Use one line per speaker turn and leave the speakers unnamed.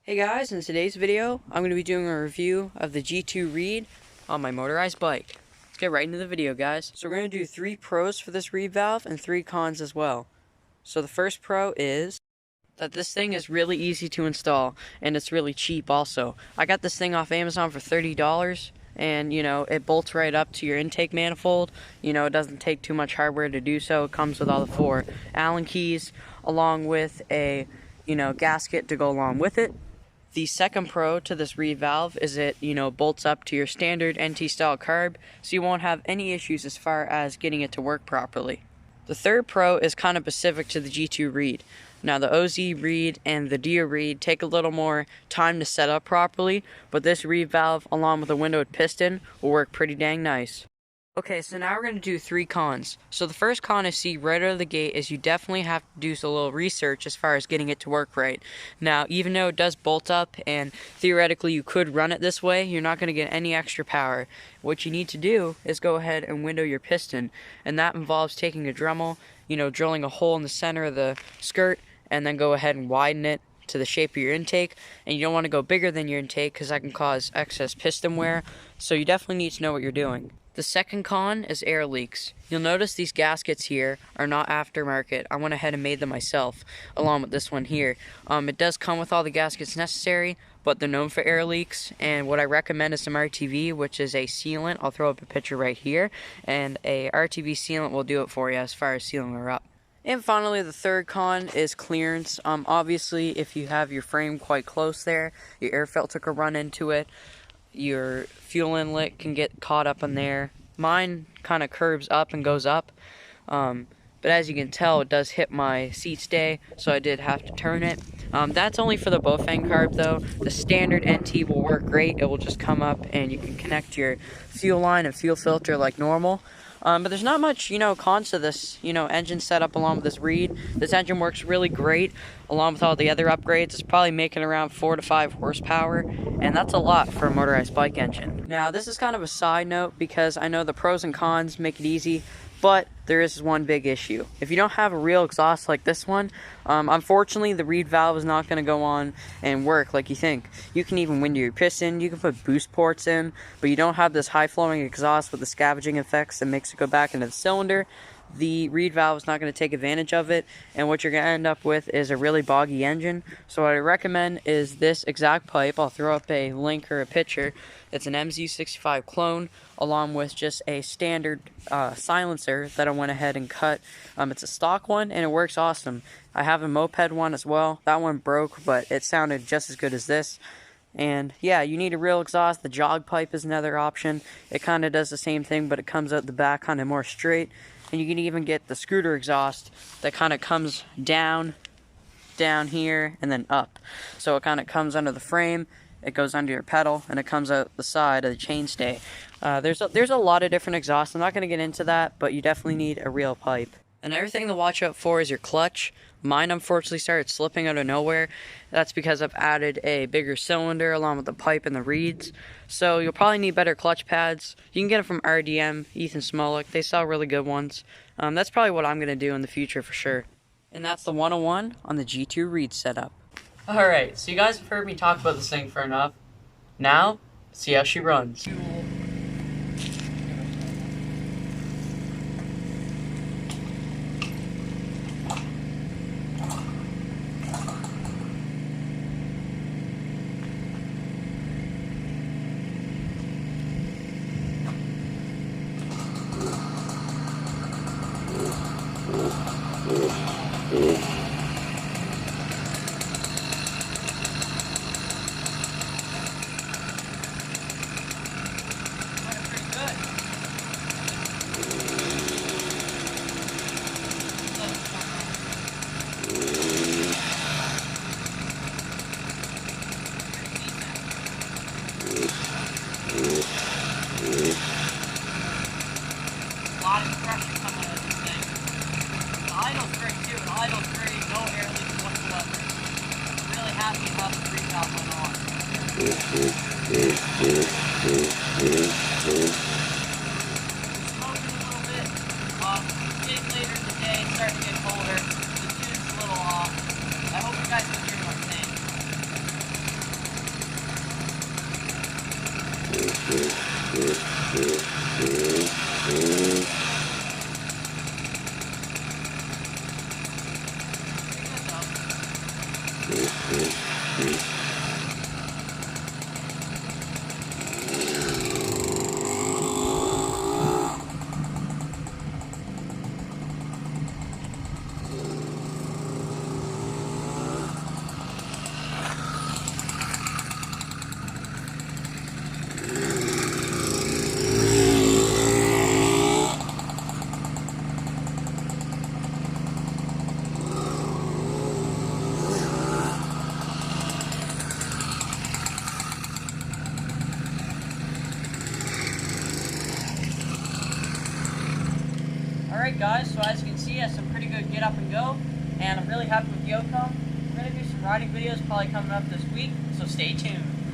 Hey guys, in today's video, I'm going to be doing a review of the G2 Reed on my motorized bike. Let's get right into the video, guys. So we're going to do 3 pros for this Reed valve and 3 cons as well. So the first pro is that this thing is really easy to install and it's really cheap also. I got this thing off Amazon for $30 and it bolts right up to your intake manifold. It doesn't take too much hardware to do so. It comes with all the 4 Allen keys along with a gasket to go along with it. The second pro to this Reed valve is it, bolts up to your standard NT style carb, so you won't have any issues as far as getting it to work properly. The third pro is kind of specific to the G2 Reed. Now the OZ Reed and the Dia Reed take a little more time to set up properly, but this Reed valve along with a windowed piston will work pretty dang nice. Okay, so now we're going to do 3 cons. So the first con I see right out of the gate is you definitely have to do a little research as far as getting it to work right. Now, even though it does bolt up and theoretically you could run it this way, you're not going to get any extra power. What you need to do is go ahead and window your piston, and that involves taking a Dremel, drilling a hole in the center of the skirt, and then go ahead and widen it to the shape of your intake. And you don't want to go bigger than your intake because that can cause excess piston wear, so you definitely need to know what you're doing. The second con is air leaks. You'll notice these gaskets here are not aftermarket. I went ahead and made them myself, along with this one here. It does come with all the gaskets necessary, but they're known for air leaks, and what I recommend is some RTV, which is a sealant. I'll throw up a picture right here, and a RTV sealant will do it for you as far as sealing her up. And finally, the third con is clearance. Obviously, if you have your frame quite close there, your air filter could run into it. Your fuel inlet can get caught up in there. Mine kind of curves up and goes up, but as you can tell, it does hit my seat stay, so I did have to turn it. That's only for the Bofang carb though. The standard NT will work great. It will just come up and you can connect your fuel line and fuel filter like normal. But there's not much, cons to this, engine setup along with this Reed. This engine works really great along with all the other upgrades. It's probably making around 4 to 5 horsepower, and that's a lot for a motorized bike engine. Now, this is kind of a side note because I know the pros and cons make it easy, but there is one big issue. If you don't have a real exhaust like this one, unfortunately the Reed valve is not going to go on and work like you think. You can even window your piston, you can put boost ports in, but you don't have this high flowing exhaust with the scavenging effects that makes it go back into the cylinder. The Reed valve is not going to take advantage of it, and what you're going to end up with is a really boggy engine. So what I recommend is this exact pipe. I'll throw up a link or a picture. It's an MZ65 clone along with just a standard silencer that I went ahead and cut. It's a stock one and it works awesome. I have a moped one as well. That one broke, but it sounded just as good as this. And yeah, you need a real exhaust. The jog pipe is another option. It kind of does the same thing, but it comes out the back kind of more straight. And you can even get the scooter exhaust that kind of comes down here and then up. So it kind of comes under the frame, it goes under your pedal, and it comes out the side of the chainstay. There's a lot of different exhausts. I'm not going to get into that, but you definitely need a real pipe. And everything to watch out for is your clutch. Mine unfortunately started slipping out of nowhere. That's because I've added a bigger cylinder along with the pipe and the reeds. So you'll probably need better clutch pads. You can get them from RDM, Ethan Smolik. They sell really good ones. That's probably what I'm going to do in the future for sure. And that's the 101 on the G2 Reed setup. Alright, so you guys have heard me talk about this thing for enough. Now, see how she runs. Lot of pressure coming out of this thing. The idle's great too. The idle's great, no air leaks whatsoever. I'm really happy how the Reed valve went on. Smoking a little bit. Getting later in the day, starting to get colder. The tune's a little off. I hope you guys can hear what I'm saying. Alright guys, so as you can see, it has some pretty good get up and go, and I'm really happy with the outcome. We're going to do some riding videos probably coming up this week, so stay tuned.